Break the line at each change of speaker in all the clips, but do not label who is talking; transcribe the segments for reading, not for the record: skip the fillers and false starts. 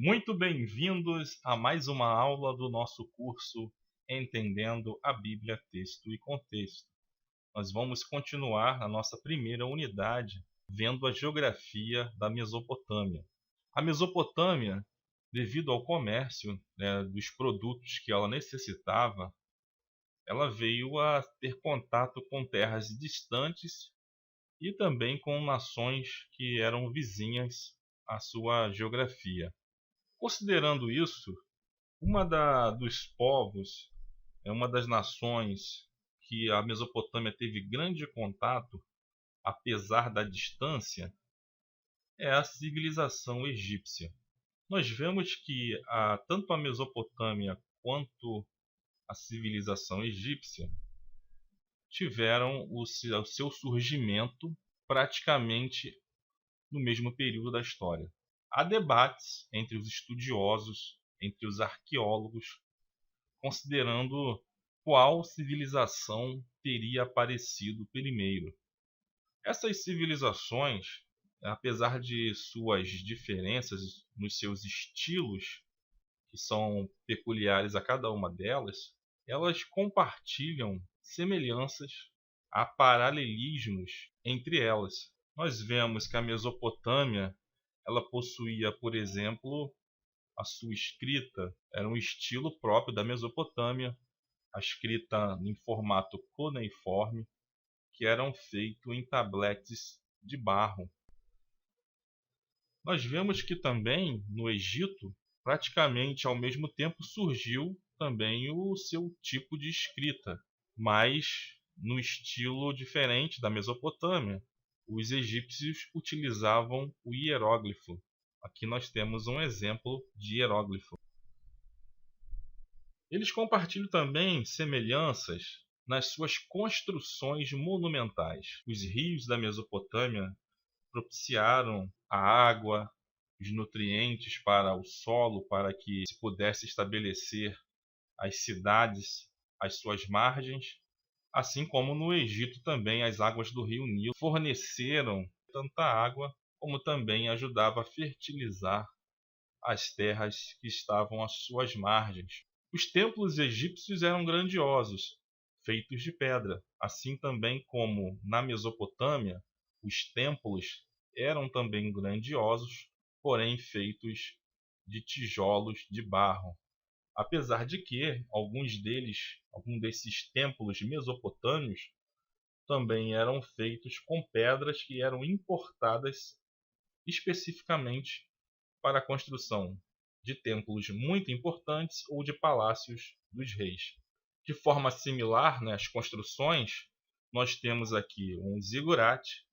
Muito bem-vindos a mais uma aula do nosso curso Entendendo a Bíblia, Texto e Contexto. Nós vamos continuar a nossa primeira unidade vendo a geografia da Mesopotâmia. A Mesopotâmia, devido ao comércio, dos produtos que ela necessitava, ela veio a ter contato com terras distantes e também com nações que eram vizinhas à sua geografia. Considerando isso, dos povos, uma das nações que a Mesopotâmia teve grande contato, apesar da distância, é a civilização egípcia. Nós vemos que tanto a Mesopotâmia quanto a civilização egípcia tiveram o seu surgimento praticamente no mesmo período da história. Há debates entre os estudiosos, entre os arqueólogos, considerando qual civilização teria aparecido primeiro. Essas civilizações, apesar de suas diferenças nos seus estilos, que são peculiares a cada uma delas, elas compartilham semelhanças, há paralelismos entre elas. Nós vemos que a Mesopotâmia ela possuía, por exemplo, a sua escrita era um estilo próprio da Mesopotâmia, a escrita em formato cuneiforme, que eram feitos em tabletes de barro. Nós vemos que também no Egito, praticamente ao mesmo tempo surgiu também o seu tipo de escrita, mas no estilo diferente da Mesopotâmia. Os egípcios utilizavam o hieróglifo. Aqui nós temos um exemplo de hieróglifo. Eles compartilham também semelhanças nas suas construções monumentais. Os rios da Mesopotâmia propiciaram a água, os nutrientes para o solo, para que se pudesse estabelecer as cidades às suas margens, assim como no Egito também as águas do rio Nilo forneceram tanta água como também ajudava a fertilizar as terras que estavam às suas margens. Os templos egípcios eram grandiosos, feitos de pedra, assim também como na Mesopotâmia, os templos eram também grandiosos, porém feitos de tijolos de barro. Apesar de que alguns desses templos mesopotâmios também eram feitos com pedras que eram importadas especificamente para a construção de templos muito importantes ou de palácios dos reis. De forma similar, as construções, nós temos aqui um zigurate,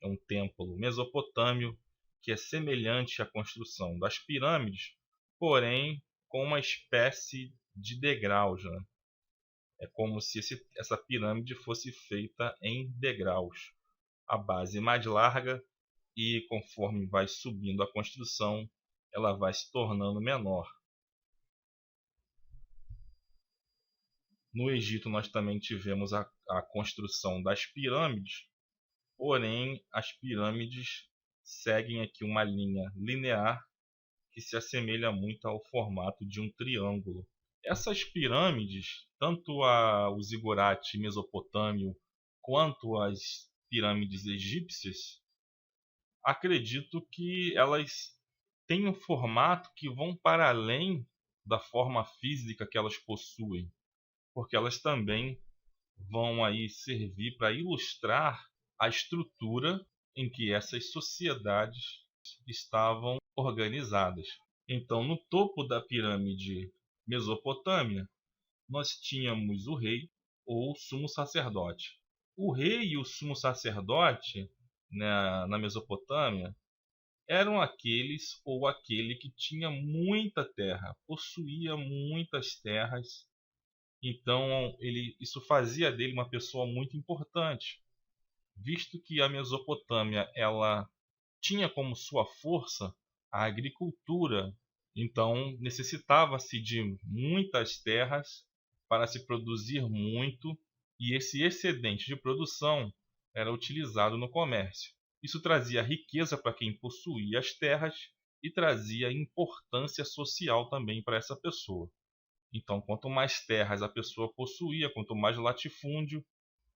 é um templo mesopotâmio que é semelhante à construção das pirâmides, porém com uma espécie de degraus. É como se essa pirâmide fosse feita em degraus. A base mais larga e conforme vai subindo a construção, ela vai se tornando menor. No Egito nós também tivemos a construção das pirâmides, porém as pirâmides seguem aqui uma linha linear que se assemelha muito ao formato de um triângulo. Essas pirâmides, tanto o zigurate mesopotâmio quanto as pirâmides egípcias, acredito que elas têm um formato que vão para além da forma física que elas possuem, porque elas também vão aí servir para ilustrar a estrutura em que essas sociedades estavam organizadas. Então, no topo da pirâmide Mesopotâmia, nós tínhamos o rei ou o sumo sacerdote. O rei e o sumo sacerdote, na Mesopotâmia, eram aqueles ou aquele que tinha muita terra, possuía muitas terras. Então, isso fazia dele uma pessoa muito importante, visto que a Mesopotâmia ela tinha como sua força a agricultura. Então, necessitava-se de muitas terras para se produzir muito, e esse excedente de produção era utilizado no comércio. Isso trazia riqueza para quem possuía as terras e trazia importância social também para essa pessoa. Então, quanto mais terras a pessoa possuía, quanto mais latifúndio,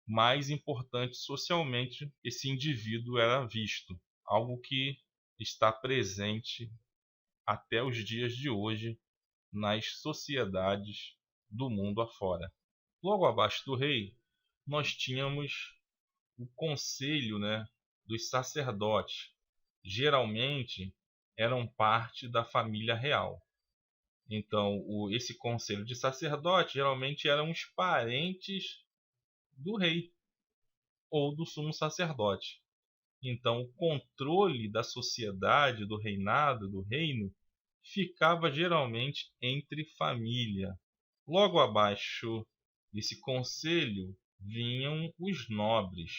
mais importante socialmente esse indivíduo era visto. Algo que está presente até os dias de hoje nas sociedades do mundo afora. Logo abaixo do rei, nós tínhamos o conselho, dos sacerdotes. Geralmente eram parte da família real. Então, esse conselho de sacerdotes geralmente eram os parentes do rei ou do sumo sacerdote. Então, o controle da sociedade, do reinado, do reino, ficava geralmente entre família. Logo abaixo desse conselho vinham os nobres.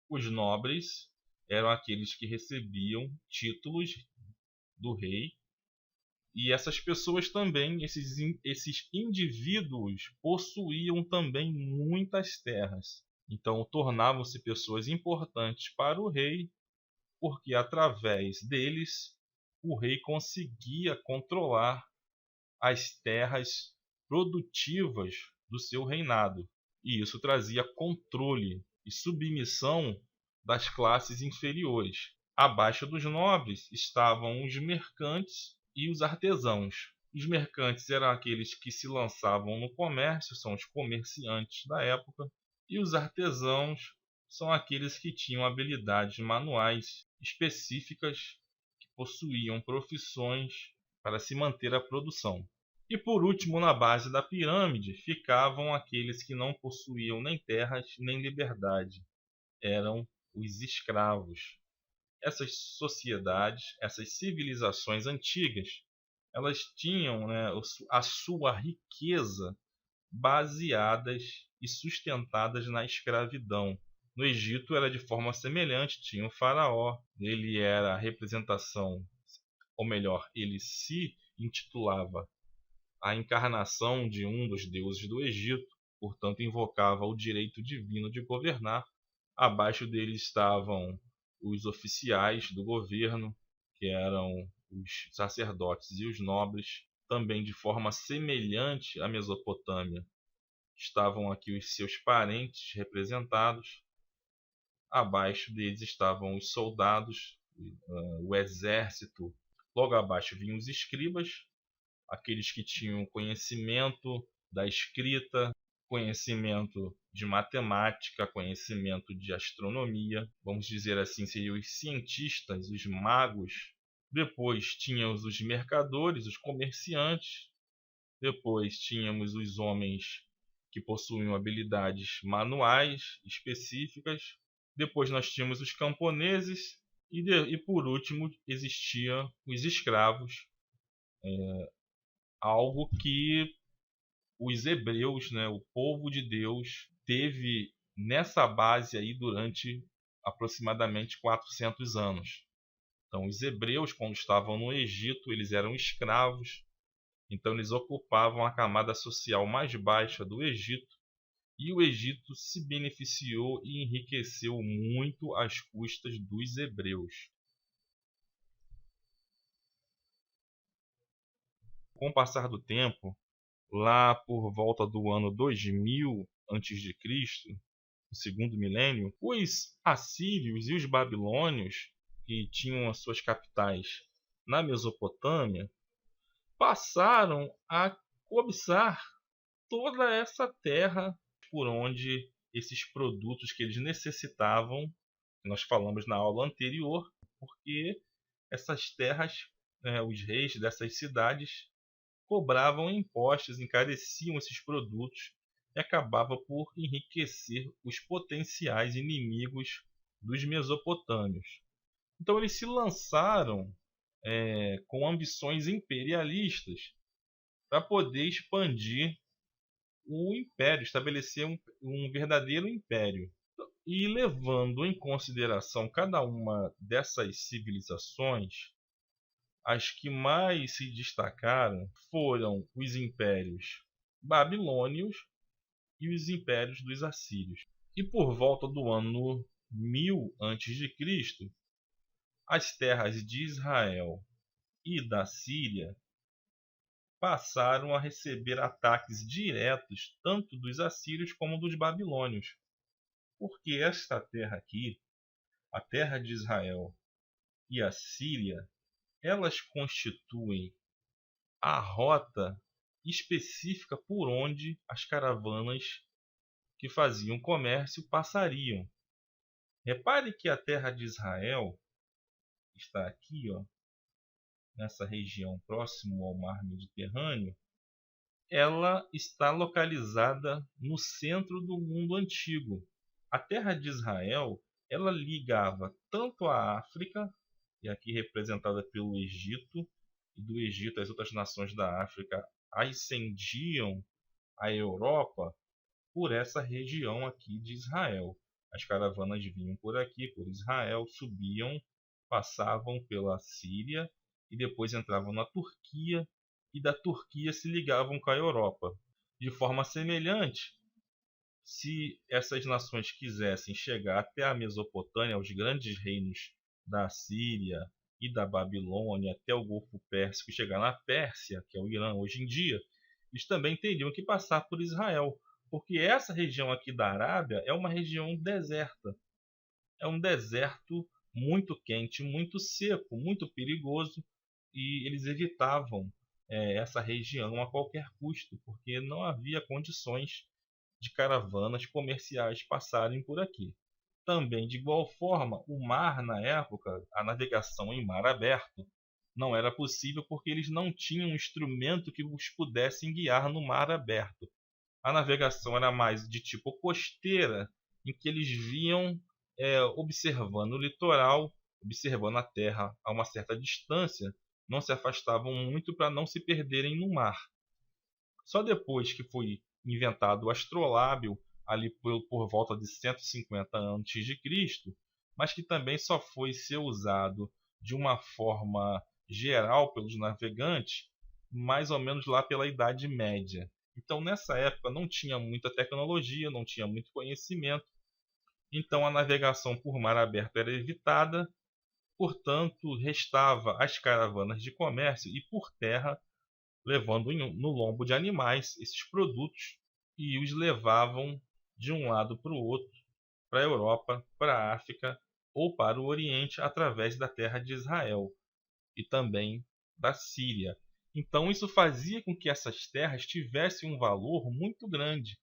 Os nobres eram aqueles que recebiam títulos do rei, e essas pessoas também, esses indivíduos, possuíam também muitas terras. Então, tornavam-se pessoas importantes para o rei, porque através deles o rei conseguia controlar as terras produtivas do seu reinado. E isso trazia controle e submissão das classes inferiores. Abaixo dos nobres estavam os mercantes e os artesãos. Os mercantes eram aqueles que se lançavam no comércio, são os comerciantes da época, e os artesãos são aqueles que tinham habilidades manuais específicas, que possuíam profissões para se manter a produção. E por último, na base da pirâmide, ficavam aqueles que não possuíam nem terras nem liberdade. Eram os escravos. Essas sociedades, essas civilizações antigas, elas tinham, a sua riqueza baseadas e sustentadas na escravidão. No Egito era de forma semelhante, tinha o faraó, ele era a representação, ou melhor, ele se intitulava a encarnação de um dos deuses do Egito, portanto invocava o direito divino de governar. Abaixo dele estavam os oficiais do governo, que eram os sacerdotes e os nobres. Também de forma semelhante à Mesopotâmia, estavam aqui os seus parentes representados. Abaixo deles estavam os soldados, o exército. Logo abaixo vinham os escribas, aqueles que tinham conhecimento da escrita, conhecimento de matemática, conhecimento de astronomia, vamos dizer assim, seriam os cientistas, os magos. Depois tínhamos os mercadores, os comerciantes. Depois tínhamos os homens que possuíam habilidades manuais específicas. Depois nós tínhamos os camponeses e por último existiam os escravos, algo que os hebreus, o povo de Deus, teve nessa base aí durante aproximadamente 400 anos. Então, os hebreus, quando estavam no Egito, eles eram escravos, então eles ocupavam a camada social mais baixa do Egito, e o Egito se beneficiou e enriqueceu muito às custas dos hebreus. Com o passar do tempo, lá por volta do ano 2000 a.C., no segundo milênio, os assírios e os babilônios, que tinham as suas capitais na Mesopotâmia, passaram a cobiçar toda essa terra por onde esses produtos que eles necessitavam, que nós falamos na aula anterior, porque essas terras, os reis dessas cidades, cobravam impostos, encareciam esses produtos e acabava por enriquecer os potenciais inimigos dos mesopotâmios. Então eles se lançaram com ambições imperialistas para poder expandir o império, estabelecer um verdadeiro império. E levando em consideração cada uma dessas civilizações, as que mais se destacaram foram os impérios babilônios e os impérios dos assírios. E por volta do ano 1000 a.C., as terras de Israel e da Síria passaram a receber ataques diretos tanto dos assírios como dos babilônios, porque esta terra aqui, a terra de Israel e a Síria, elas constituem a rota específica por onde as caravanas que faziam comércio passariam. Repare que a terra de Israel está aqui, ó, nessa região próximo ao mar Mediterrâneo. Ela está localizada no centro do mundo antigo. A terra de Israel, ela ligava tanto a África, e aqui representada pelo Egito, e do Egito as outras nações da África ascendiam à Europa por essa região aqui de Israel. As caravanas vinham por aqui, por Israel, subiam, passavam pela Síria e depois entravam na Turquia, e da Turquia se ligavam com a Europa. De forma semelhante, se essas nações quisessem chegar até a Mesopotâmia, aos grandes reinos da Síria e da Babilônia, até o Golfo Pérsico, e chegar na Pérsia, que é o Irã hoje em dia, eles também teriam que passar por Israel, porque essa região aqui da Arábia é uma região deserta. É um deserto muito quente, muito seco, muito perigoso, e eles evitavam essa região a qualquer custo, porque não havia condições de caravanas comerciais passarem por aqui. Também, de igual forma, o mar na época, a navegação em mar aberto, não era possível porque eles não tinham um instrumento que os pudessem guiar no mar aberto. A navegação era mais de tipo costeira, em que eles vinham observando o litoral, observando a terra a uma certa distância, não se afastavam muito para não se perderem no mar. Só depois que foi inventado o astrolábio, ali por volta de 150 a.C., mas que também só foi ser usado de uma forma geral pelos navegantes, mais ou menos lá pela Idade Média. Então, nessa época, não tinha muita tecnologia, não tinha muito conhecimento, então a navegação por mar aberto era evitada, portanto, restava as caravanas de comércio e por terra, levando no lombo de animais esses produtos e os levavam de um lado para o outro, para a Europa, para a África ou para o Oriente através da terra de Israel e também da Síria. Então isso fazia com que essas terras tivessem um valor muito grande,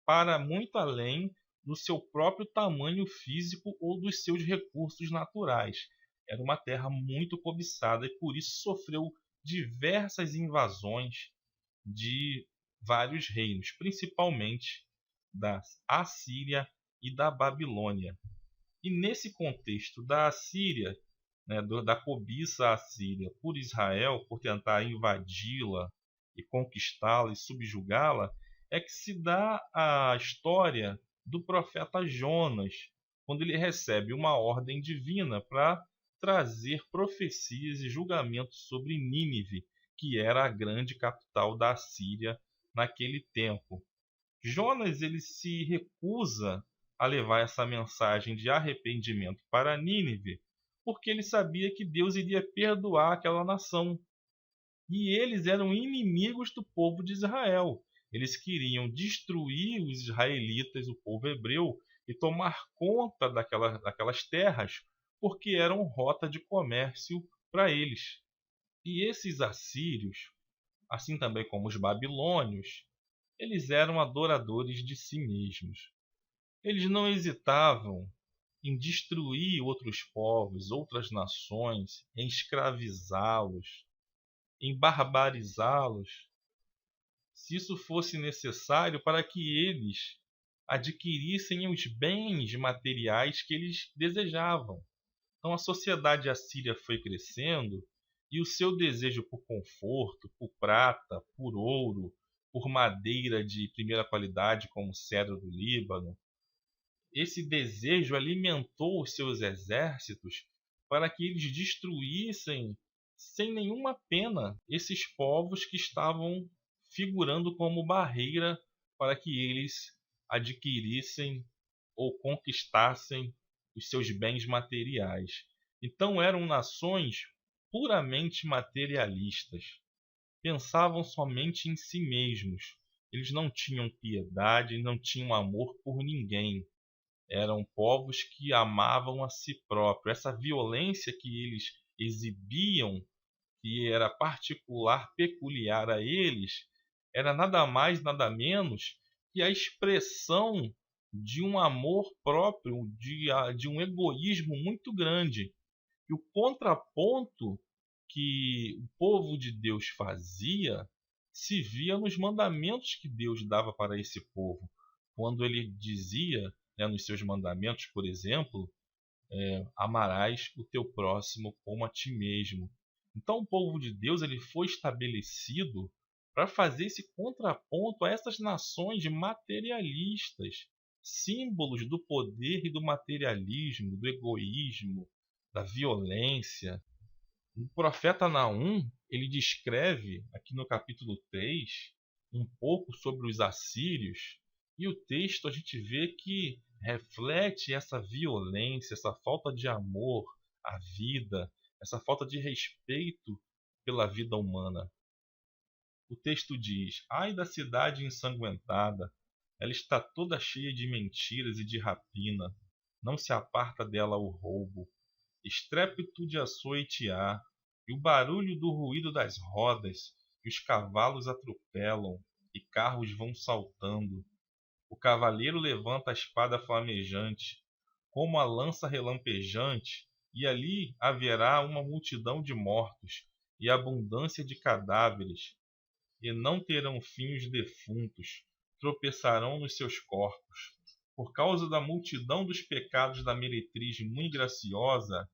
para muito além do seu próprio tamanho físico ou dos seus recursos naturais. Era uma terra muito cobiçada e por isso sofreu diversas invasões de vários reinos, principalmente da Assíria e da Babilônia. E nesse contexto da Assíria, né, da cobiça assíria por Israel, por tentar invadi-la e conquistá-la e subjugá-la, é que se dá a história do profeta Jonas, quando ele recebe uma ordem divina para trazer profecias e julgamentos sobre Nínive, que era a grande capital da Assíria naquele tempo. Jonas ele se recusa a levar essa mensagem de arrependimento para Nínive, porque ele sabia que Deus iria perdoar aquela nação. E eles eram inimigos do povo de Israel. Eles queriam destruir os israelitas, o povo hebreu, e tomar conta daquelas terras, porque eram rota de comércio para eles. E esses assírios, assim também como os babilônios, eles eram adoradores de si mesmos. Eles não hesitavam em destruir outros povos, outras nações, em escravizá-los, em barbarizá-los, se isso fosse necessário para que eles adquirissem os bens materiais que eles desejavam. Então a sociedade assíria foi crescendo e o seu desejo por conforto, por prata, por ouro, por madeira de primeira qualidade como o cedro do Líbano, esse desejo alimentou os seus exércitos para que eles destruíssem sem nenhuma pena esses povos que estavam figurando como barreira para que eles adquirissem ou conquistassem os seus bens materiais. Então eram nações puramente materialistas. Pensavam somente em si mesmos. Eles não tinham piedade, não tinham amor por ninguém. Eram povos que amavam a si próprios. Essa violência que eles exibiam, que era particular, peculiar a eles, era nada mais, nada menos que a expressão de um amor próprio, de um egoísmo muito grande. E o contraponto que o povo de Deus fazia se via nos mandamentos que Deus dava para esse povo. Quando ele dizia, né, nos seus mandamentos, por exemplo, amarás o teu próximo como a ti mesmo. Então o povo de Deus ele foi estabelecido para fazer esse contraponto a essas nações materialistas, símbolos do poder e do materialismo, do egoísmo, da violência. O profeta Naum, ele descreve aqui no capítulo 3 um pouco sobre os assírios, e o texto a gente vê que reflete essa violência, essa falta de amor à vida, essa falta de respeito pela vida humana. O texto diz: ai da cidade ensanguentada, ela está toda cheia de mentiras e de rapina, não se aparta dela o roubo. Estrépito de açoite há, e o barulho do ruído das rodas, e os cavalos atropelam, e carros vão saltando. O cavaleiro levanta a espada flamejante, como a lança relampejante, e ali haverá uma multidão de mortos, e abundância de cadáveres, e não terão fim os defuntos, tropeçarão nos seus corpos. Por causa da multidão dos pecados da meretriz muito graciosa,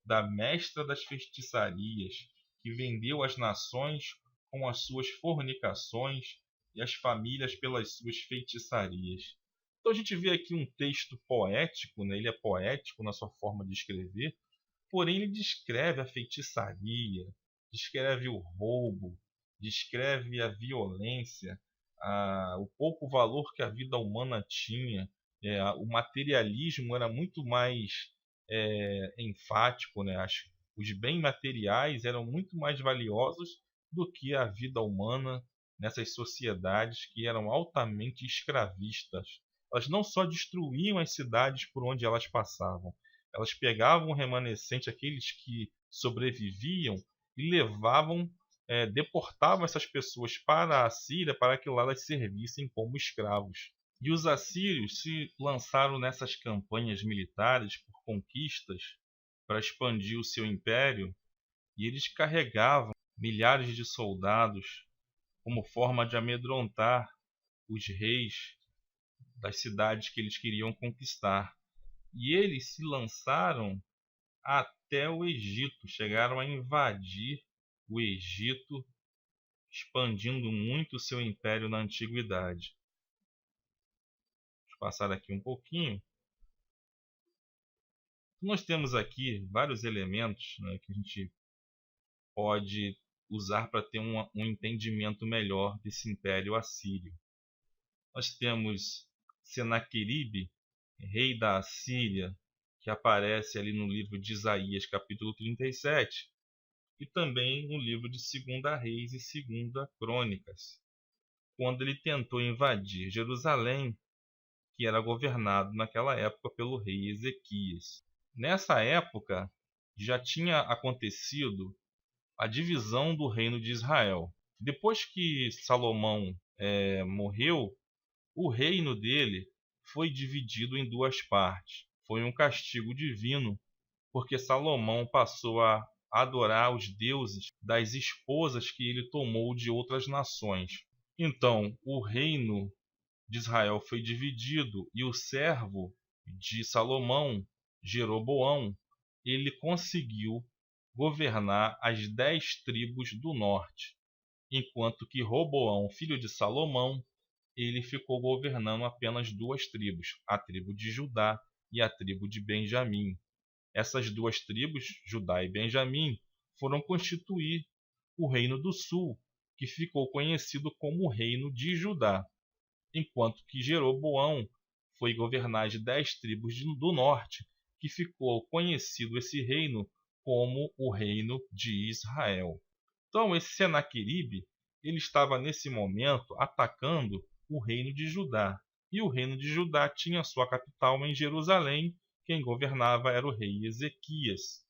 da mestra das feitiçarias, que vendeu as nações com as suas fornicações e as famílias pelas suas feitiçarias. Então a gente vê aqui um texto poético, né? Ele é poético na sua forma de escrever, porém ele descreve a feitiçaria, descreve o roubo, descreve a violência, o pouco valor que a vida humana tinha. O materialismo era muito mais enfático, né? Os bens materiais eram muito mais valiosos do que a vida humana nessas sociedades que eram altamente escravistas. Elas não só destruíam as cidades por onde elas passavam, elas pegavam o remanescente, aqueles que sobreviviam, e levavam, deportavam essas pessoas para a Síria para que lá elas servissem como escravos. E os assírios se lançaram nessas campanhas militares por conquistas para expandir o seu império, e eles carregavam milhares de soldados como forma de amedrontar os reis das cidades que eles queriam conquistar. E eles se lançaram até o Egito, chegaram a invadir o Egito, expandindo muito o seu império na antiguidade. Vou passar aqui um pouquinho. Nós temos aqui vários elementos, né, que a gente pode usar para ter um entendimento melhor desse império assírio. Nós temos Senaqueribe, rei da Assíria, que aparece ali no livro de Isaías, capítulo 37, e também no livro de 2 Reis e 2 Crônicas, quando ele tentou invadir Jerusalém, que era governado naquela época pelo rei Ezequias. Nessa época, já tinha acontecido a divisão do reino de Israel. Depois que Salomão morreu, o reino dele foi dividido em duas partes. Foi um castigo divino, porque Salomão passou a adorar os deuses das esposas que ele tomou de outras nações. Então, o reino de Israel foi dividido, e o servo de Salomão, Jeroboão, ele conseguiu governar as 10 tribos do norte, enquanto que Roboão, filho de Salomão, ele ficou governando apenas 2 tribos, a tribo de Judá e a tribo de Benjamim. Essas 2 tribos, Judá e Benjamim, foram constituir o reino do sul, que ficou conhecido como o reino de Judá, enquanto que Jeroboão foi governar as 10 tribos do norte, que ficou conhecido esse reino como o reino de Israel. Então, esse Senaqueribe, ele estava nesse momento atacando o reino de Judá. E o reino de Judá tinha sua capital em Jerusalém. Quem governava era o rei Ezequias.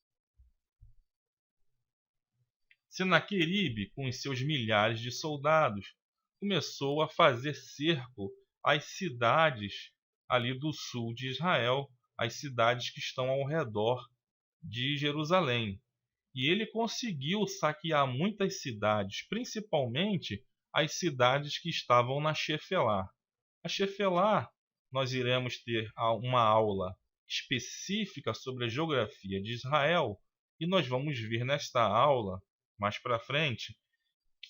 Senaqueribe, com os seus milhares de soldados, começou a fazer cerco às cidades ali do sul de Israel, as cidades que estão ao redor de Jerusalém. E ele conseguiu saquear muitas cidades, principalmente as cidades que estavam na Shefelá. A Shefelá, nós iremos ter uma aula específica sobre a geografia de Israel, e nós vamos ver nesta aula, mais para frente,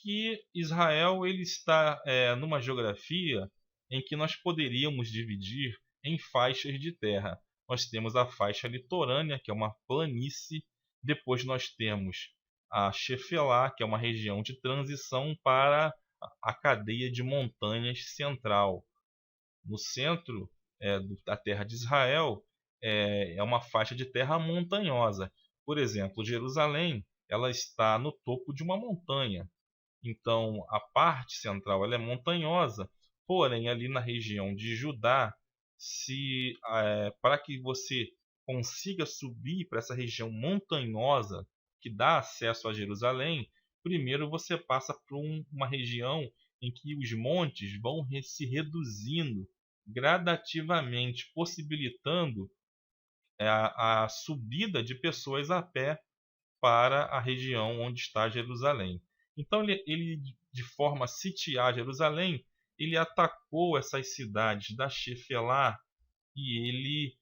que Israel ele está numa geografia em que nós poderíamos dividir em faixas de terra. Nós temos a faixa litorânea, que é uma planície. Depois nós temos a Shefelá, que é uma região de transição para a cadeia de montanhas central. No centro da terra de Israel é uma faixa de terra montanhosa. Por exemplo, Jerusalém ela está no topo de uma montanha. Então, a parte central ela é montanhosa, porém, ali na região de Judá, para que você consiga subir para essa região montanhosa que dá acesso a Jerusalém, primeiro você passa por uma região em que os montes vão se reduzindo gradativamente, possibilitando a subida de pessoas a pé para a região onde está Jerusalém. Então, ele de forma a sitiar Jerusalém, ele atacou essas cidades da Shefelá e ele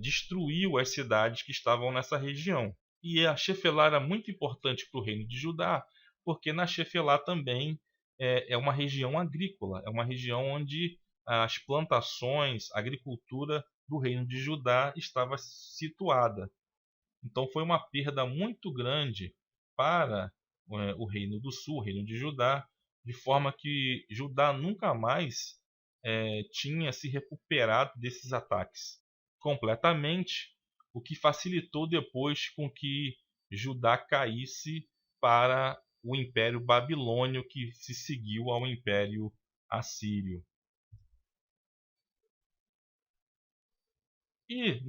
destruiu as cidades que estavam nessa região. E a Shefelá era muito importante para o reino de Judá, porque na Shefelá também é uma região agrícola, é uma região onde as plantações, a agricultura do reino de Judá estava situada. Então foi uma perda muito grande para o reino do sul, o reino de Judá, de forma que Judá nunca mais tinha se recuperado desses ataques completamente, o que facilitou depois com que Judá caísse para o Império Babilônio, que se seguiu ao Império Assírio. E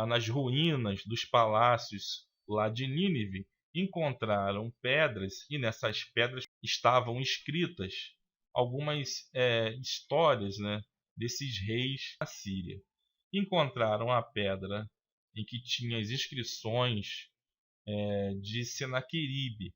nas ruínas dos palácios lá de Nínive encontraram pedras, e nessas pedras estavam escritas algumas histórias, né, desses reis da Síria. Encontraram a pedra em que tinha as inscrições de Senaqueribe.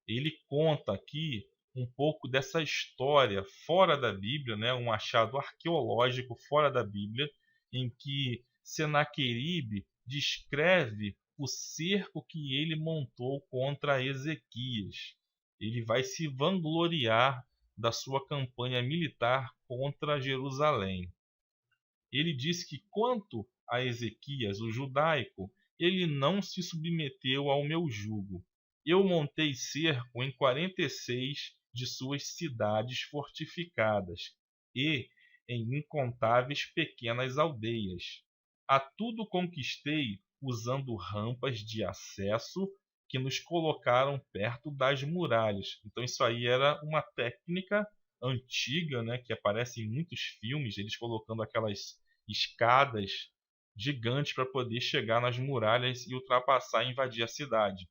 Ele conta aqui um pouco dessa história fora da Bíblia, né, um achado arqueológico fora da Bíblia, em que Senaqueribe descreve o cerco que ele montou contra Ezequias. Ele vai se vangloriar da sua campanha militar contra Jerusalém. Ele diz que quanto a Ezequias, o judaico, ele não se submeteu ao meu jugo. Eu montei cerco em 46 de suas cidades fortificadas e em incontáveis pequenas aldeias. A tudo conquistei usando rampas de acesso que nos colocaram perto das muralhas. Então isso aí era uma técnica antiga, né, que aparece em muitos filmes, eles colocando aquelas escadas gigantes para poder chegar nas muralhas e ultrapassar e invadir a cidade.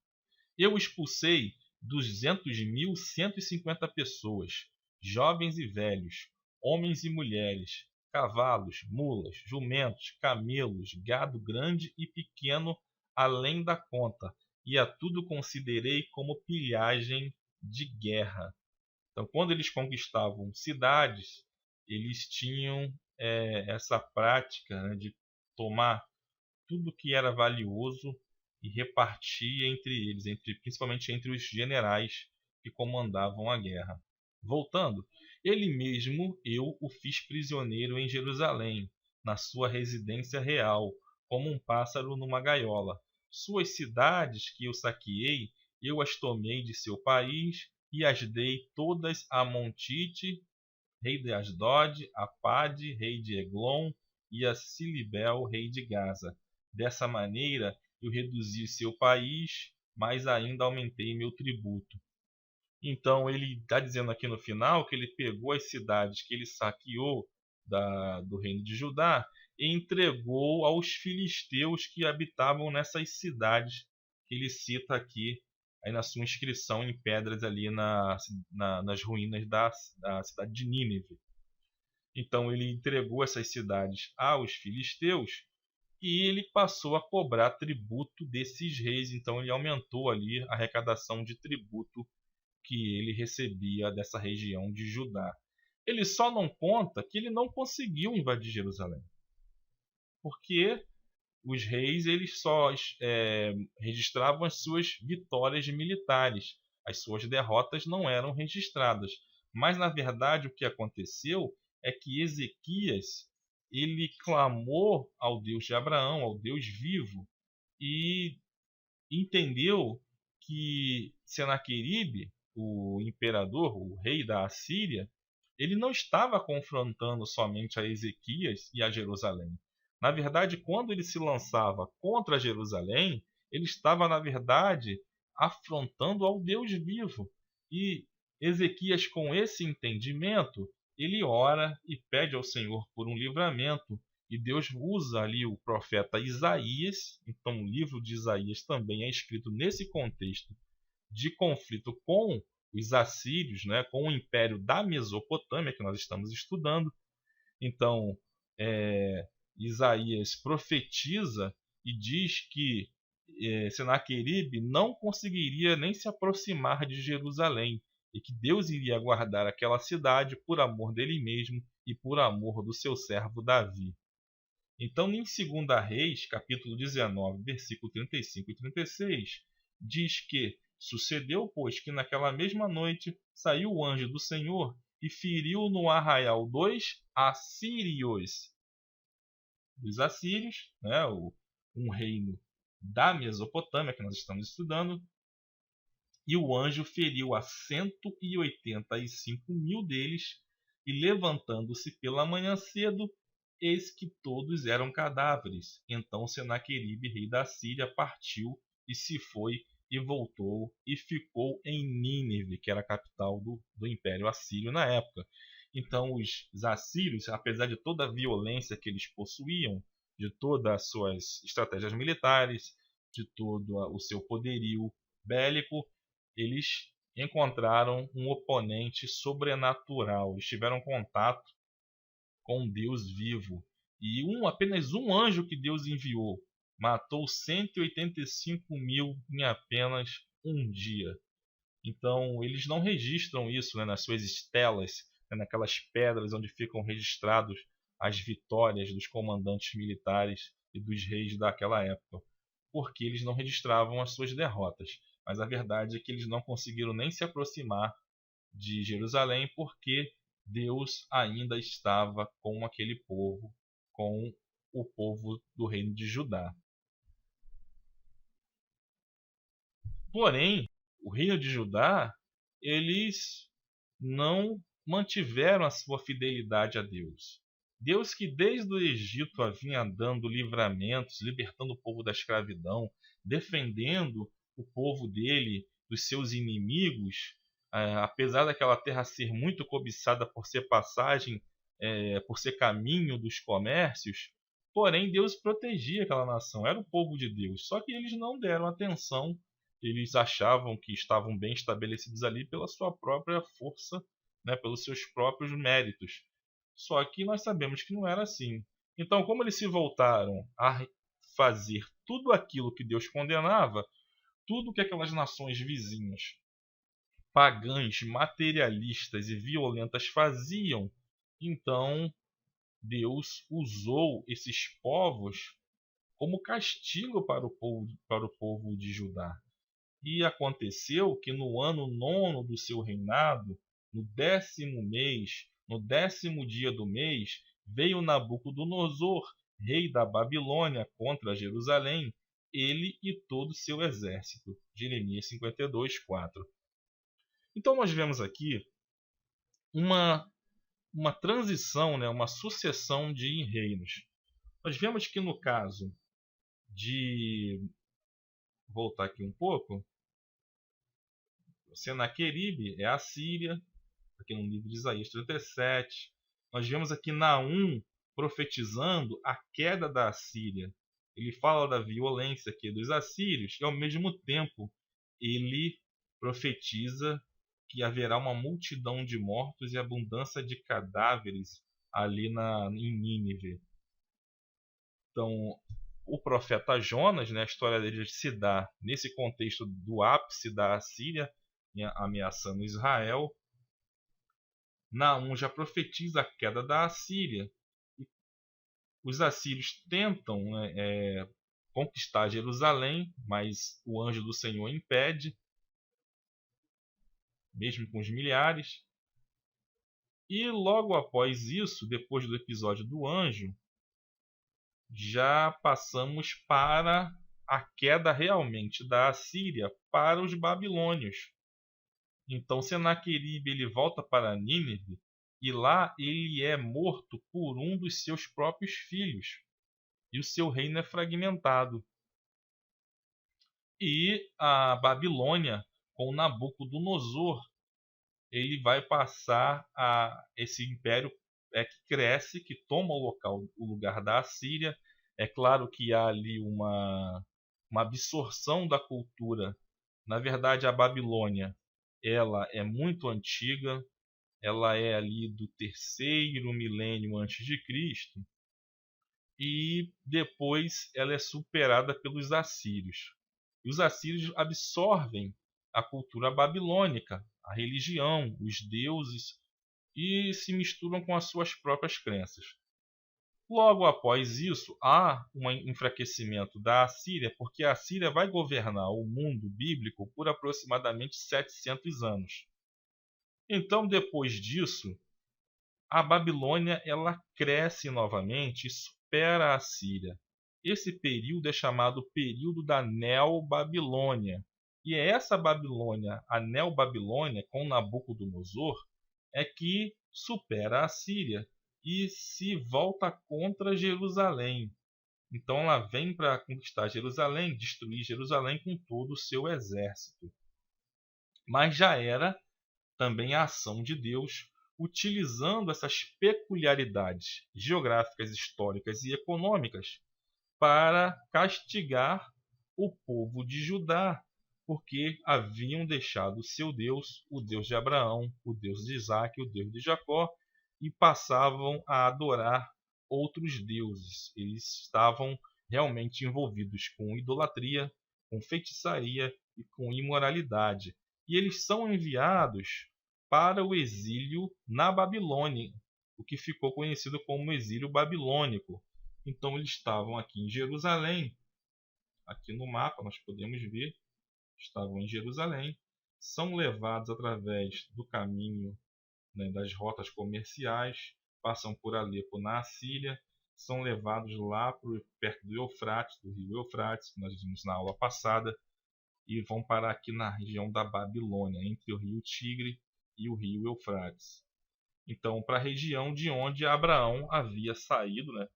Eu expulsei 200.150 pessoas, jovens e velhos, homens e mulheres, cavalos, mulas, jumentos, camelos, gado grande e pequeno, além da conta, e a tudo considerei como pilhagem de guerra. Então, quando eles conquistavam cidades, eles tinham essa prática, né, de tomar tudo que era valioso e repartir entre eles, principalmente entre os generais que comandavam a guerra. Voltando, ele mesmo eu o fiz prisioneiro em Jerusalém, na sua residência real, como um pássaro numa gaiola. Suas cidades que eu saqueei, eu as tomei de seu país e as dei todas a Montite, rei de Asdod, a Pade, rei de Eglon, e a Silibel, rei de Gaza. Dessa maneira, eu reduzi seu país, mas ainda aumentei meu tributo. Então ele está dizendo aqui no final que ele pegou as cidades que ele saqueou do reino de Judá e entregou aos filisteus que habitavam nessas cidades que ele cita aqui aí na sua inscrição em pedras ali nas ruínas da cidade de Nínive. Então ele entregou essas cidades aos filisteus e ele passou a cobrar tributo desses reis. Então ele aumentou ali a arrecadação de tributo que ele recebia dessa região de Judá. Ele só não conta que ele não conseguiu invadir Jerusalém, porque os reis eles só registravam as suas vitórias militares, as suas derrotas não eram registradas. Mas na verdade o que aconteceu é que Ezequias ele clamou ao Deus de Abraão, ao Deus vivo, e entendeu que Senaqueribe, o imperador, o rei da Assíria, ele não estava confrontando somente a Ezequias e a Jerusalém. Na verdade, quando ele se lançava contra Jerusalém, ele estava, na verdade, afrontando ao Deus vivo. E Ezequias, com esse entendimento, ele ora e pede ao Senhor por um livramento. E Deus usa ali o profeta Isaías. Então, o livro de Isaías também é escrito nesse contexto de conflito com os assírios, né, com o império da Mesopotâmia, que nós estamos estudando. Então, Isaías profetiza e diz que Senaqueribe não conseguiria nem se aproximar de Jerusalém e que Deus iria guardar aquela cidade por amor dele mesmo e por amor do seu servo Davi. Então, em 2 Reis, capítulo 19, versículo 35 e 36, diz que sucedeu, pois, que naquela mesma noite saiu o anjo do Senhor e feriu no arraial dos assírios. Dos assírios, né, um reino da Mesopotâmia que nós estamos estudando, e o anjo feriu a 185 mil deles, e levantando-se pela manhã cedo, eis que todos eram cadáveres. Então Senaqueribe, rei da Síria, partiu e se foi e voltou e ficou em Nínive, que era a capital do Império Assírio na época. Então os assírios, apesar de toda a violência que eles possuíam, de todas as suas estratégias militares, de todo o seu poderio bélico, eles encontraram um oponente sobrenatural. Eles tiveram contato com Deus vivo. E apenas um anjo que Deus enviou matou 185 mil em apenas um dia. Então, eles não registram isso, né, nas suas estelas, né, naquelas pedras onde ficam registrados as vitórias dos comandantes militares e dos reis daquela época, porque eles não registravam as suas derrotas. Mas a verdade é que eles não conseguiram nem se aproximar de Jerusalém, porque Deus ainda estava com aquele povo, com o povo do reino de Judá. Porém, o reino de Judá, eles não mantiveram a sua fidelidade a Deus. Deus que desde o Egito vinha dando livramentos, libertando o povo da escravidão, defendendo o povo dele dos seus inimigos, apesar daquela terra ser muito cobiçada por ser passagem, por ser caminho dos comércios, porém Deus protegia aquela nação, era o povo de Deus. Só que eles não deram atenção, eles achavam que estavam bem estabelecidos ali pela sua própria força, né, pelos seus próprios méritos. Só que nós sabemos que não era assim. Então, como eles se voltaram a fazer tudo aquilo que Deus condenava, tudo que aquelas nações vizinhas, pagãs, materialistas e violentas faziam, então Deus usou esses povos como castigo para o povo de Judá. E aconteceu que no ano 9º do seu reinado, no 10º mês, no 10º dia do mês, veio Nabucodonosor, rei da Babilônia, contra Jerusalém, ele e todo o seu exército. Jeremias 52, 4. Então nós vemos aqui uma transição, né, uma sucessão de reinos. Nós vemos que no caso de voltar aqui um pouco. Senaqueribe é a Síria, aqui no livro de Isaías 37. Nós vemos aqui Naum profetizando a queda da Assíria. Ele fala da violência aqui dos assírios e, ao mesmo tempo, ele profetiza que haverá uma multidão de mortos e abundância de cadáveres ali em Nínive. Então, o profeta Jonas, né, a história dele se dá nesse contexto do ápice da Assíria ameaçando Israel. Naum já profetiza a queda da Assíria. Os assírios tentam conquistar Jerusalém, mas o anjo do Senhor impede, mesmo com os milhares. E logo após isso, depois do episódio do anjo, já passamos para a queda realmente da Assíria para os babilônios. Então Senaqueribe ele volta para Nínive e lá ele é morto por um dos seus próprios filhos. E o seu reino é fragmentado. E a Babilônia, com Nabucodonosor, ele vai passar esse império que cresce, que toma o lugar da Assíria. É claro que há ali uma absorção da cultura. Na verdade, a Babilônia ela é muito antiga, ela é ali do 3º milênio antes de Cristo, e depois ela é superada pelos assírios. E os assírios absorvem a cultura babilônica, a religião, os deuses, e se misturam com as suas próprias crenças. Logo após isso, há um enfraquecimento da Assíria, porque a Assíria vai governar o mundo bíblico por aproximadamente 700 anos. Então, depois disso, a Babilônia ela cresce novamente e supera a Assíria. Esse período é chamado período da Neobabilônia. E é essa Babilônia, a Neobabilônia, com Nabucodonosor, é que supera a Assíria e se volta contra Jerusalém. Então ela vem para conquistar Jerusalém, destruir Jerusalém com todo o seu exército. Mas já era também a ação de Deus, utilizando essas peculiaridades geográficas, históricas e econômicas para castigar o povo de Judá, porque haviam deixado o seu Deus, o Deus de Abraão, o Deus de Isaac, o Deus de Jacó, e passavam a adorar outros deuses. Eles estavam realmente envolvidos com idolatria, com feitiçaria e com imoralidade. E eles são enviados para o exílio na Babilônia, o que ficou conhecido como exílio babilônico. Então eles estavam aqui em Jerusalém, aqui no mapa nós podemos ver, estavam em Jerusalém, são levados através do caminho, né, das rotas comerciais, passam por Alepo na Assíria, são levados lá perto do Eufrates, do rio Eufrates, que nós vimos na aula passada, e vão parar aqui na região da Babilônia, entre o rio Tigre e o rio Eufrates. Então, para a região de onde Abraão havia saído, né?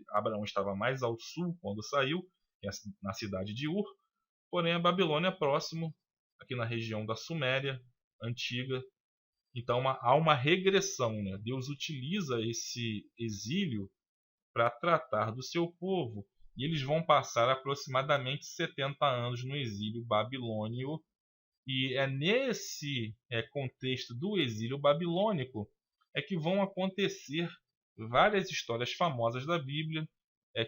Abraão estava mais ao sul quando saiu, na cidade de Ur, porém a Babilônia é próximo, aqui na região da Suméria, antiga. Então há uma regressão, né? Deus utiliza esse exílio para tratar do seu povo, e eles vão passar aproximadamente 70 anos no exílio babilônio. E é nesse contexto do exílio babilônico é que vão acontecer várias histórias famosas da Bíblia,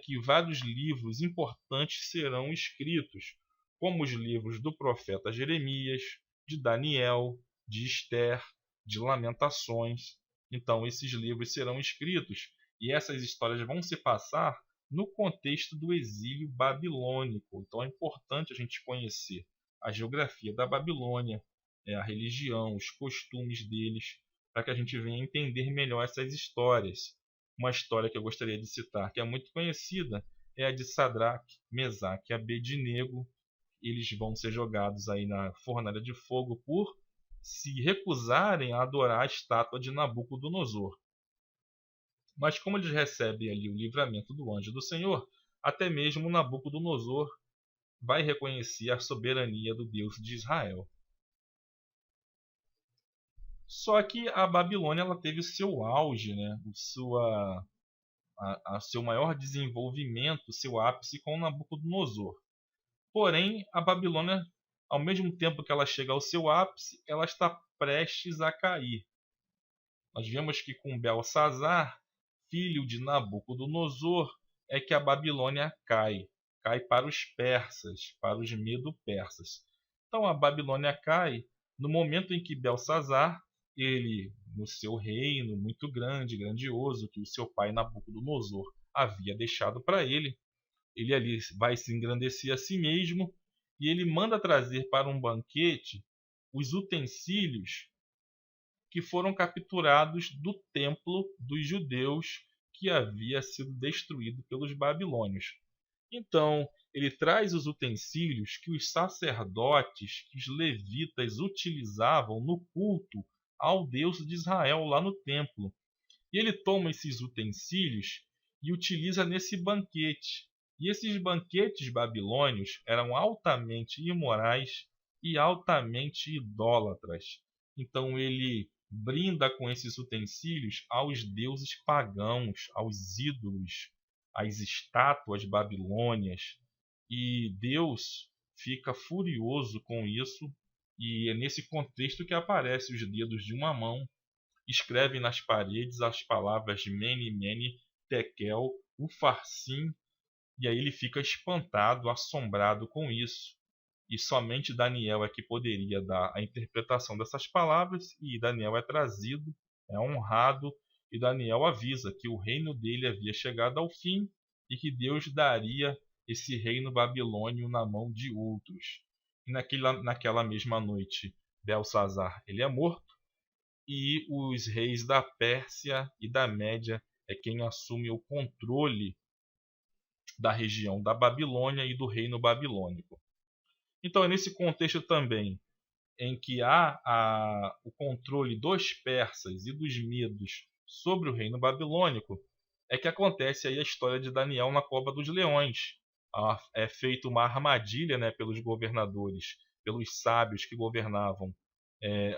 que vários livros importantes serão escritos, como os livros do profeta Jeremias, de Daniel, de Esther, de Lamentações. Então esses livros serão escritos e essas histórias vão se passar no contexto do exílio babilônico. Então é importante a gente conhecer a geografia da Babilônia, a religião, os costumes deles, para que a gente venha entender melhor essas histórias. Uma história que eu gostaria de citar, que é muito conhecida, é a de Sadraque, Mesaque e Abednego. Eles vão ser jogados aí na fornalha de fogo por se recusarem a adorar a estátua de Nabucodonosor. Mas como eles recebem ali o livramento do anjo do Senhor, até mesmo Nabucodonosor vai reconhecer a soberania do Deus de Israel. Só que a Babilônia ela teve o seu auge, né? Seu maior desenvolvimento, seu ápice com Nabucodonosor. Porém, a Babilônia, ao mesmo tempo que ela chega ao seu ápice, ela está prestes a cair. Nós vemos que com Belsazar, filho de Nabucodonosor, é que a Babilônia cai para os persas, para os medo-persas. Então a Babilônia cai no momento em que Belsazar, ele, no seu reino muito grande, grandioso, que o seu pai Nabucodonosor havia deixado para ele ali vai se engrandecer a si mesmo e ele manda trazer para um banquete os utensílios que foram capturados do templo dos judeus que havia sido destruído pelos babilônios. Então, ele traz os utensílios que os sacerdotes, que os levitas utilizavam no culto ao Deus de Israel lá no templo. E ele toma esses utensílios e utiliza nesse banquete. E esses banquetes babilônios eram altamente imorais e altamente idólatras. Então ele brinda com esses utensílios aos deuses pagãos, aos ídolos, às estátuas babilônias. E Deus fica furioso com isso, e é nesse contexto que aparecem os dedos de uma mão, escreve nas paredes as palavras Mene, Mene, Tekel, Ufarsim, e aí ele fica espantado, assombrado com isso. E somente Daniel é que poderia dar a interpretação dessas palavras, e Daniel é trazido, é honrado, e Daniel avisa que o reino dele havia chegado ao fim e que Deus daria esse reino babilônio na mão de outros. E naquela mesma noite, Belsazar ele é morto, e os reis da Pérsia e da Média é quem assume o controle da região da Babilônia e do reino babilônico. Então é nesse contexto também em que há o controle dos persas e dos medos sobre o reino babilônico, é que acontece aí a história de Daniel na cova dos leões. É feita uma armadilha, né, pelos governadores, pelos sábios que governavam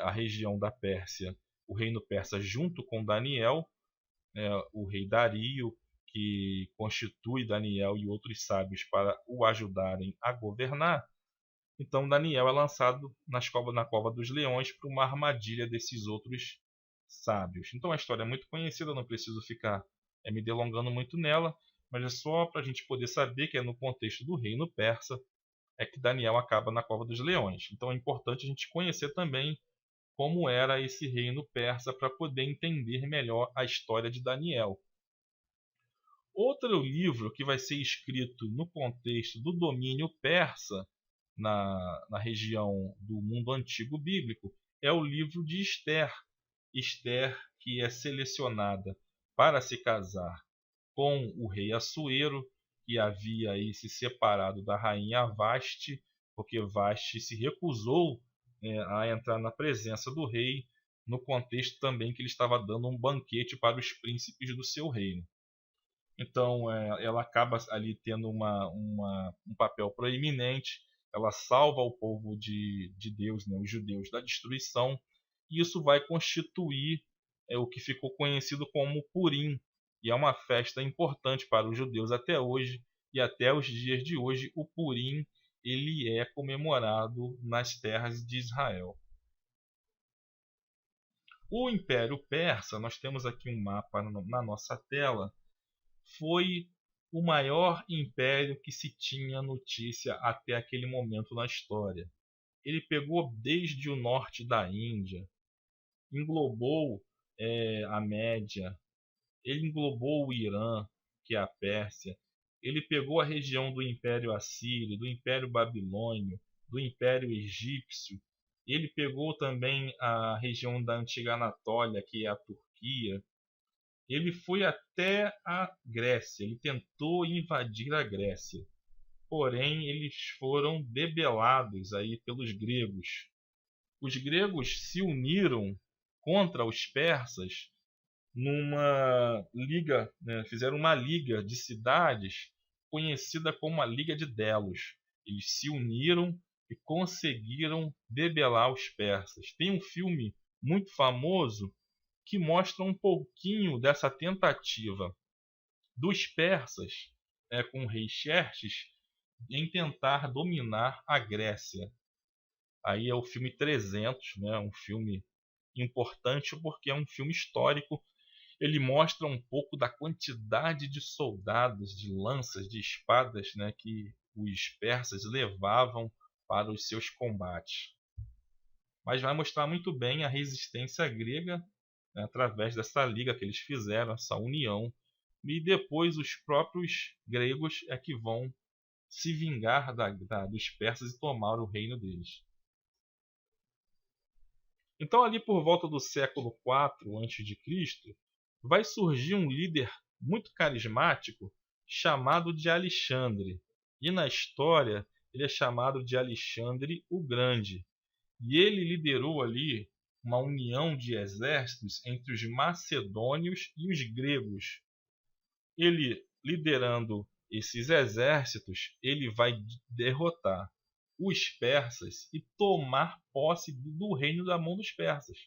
a região da Pérsia, o reino persa, junto com Daniel, o rei Dario, que constitui Daniel e outros sábios para o ajudarem a governar. Então Daniel é lançado na cova dos leões para uma armadilha desses outros sábios. Então a história é muito conhecida, não preciso ficar me delongando muito nela, mas é só para a gente poder saber que é no contexto do reino persa é que Daniel acaba na cova dos leões. Então é importante a gente conhecer também como era esse reino persa para poder entender melhor a história de Daniel. Outro livro que vai ser escrito no contexto do domínio persa na região do mundo antigo bíblico é o livro de Ester. Ester, que é selecionada para se casar com o rei Assuero, que havia aí se separado da rainha Vaste, porque Vaste se recusou a entrar na presença do rei, no contexto também que ele estava dando um banquete para os príncipes do seu reino. Então ela acaba ali tendo um papel proeminente, ela salva o povo de Deus, né, os judeus, da destruição, e isso vai constituir o que ficou conhecido como Purim, e é uma festa importante para os judeus até hoje, e até os dias de hoje o Purim ele é comemorado nas terras de Israel. O Império Persa, nós temos aqui um mapa na nossa tela, foi o maior império que se tinha notícia até aquele momento na história. Ele pegou desde o norte da Índia, englobou a Média, ele englobou o Irã, que é a Pérsia, ele pegou a região do Império Assírio, do Império Babilônio, do Império Egípcio, ele pegou também a região da antiga Anatólia, que é a Turquia. Ele foi até a Grécia, ele tentou invadir a Grécia, porém eles foram debelados aí pelos gregos. Os gregos se uniram contra os persas numa liga, né, fizeram uma liga de cidades conhecida como a Liga de Delos. Eles se uniram e conseguiram debelar os persas. Tem um filme muito famoso que mostra um pouquinho dessa tentativa dos persas, com o rei Xerxes, em tentar dominar a Grécia. Aí é o filme 300, né? Um filme importante porque é um filme histórico. Ele mostra um pouco da quantidade de soldados, de lanças, de espadas, né, que os persas levavam para os seus combates. Mas vai mostrar muito bem a resistência grega, né, através dessa liga que eles fizeram, essa união. E depois os próprios gregos é que vão se vingar dos persas e tomar o reino deles. Então, ali por volta do século IV a.C., vai surgir um líder muito carismático chamado de Alexandre. E na história ele é chamado de Alexandre o Grande. E ele liderou ali uma união de exércitos entre os macedônios e os gregos. Ele, liderando esses exércitos, ele vai derrotar os persas e tomar posse do reino da mão dos persas.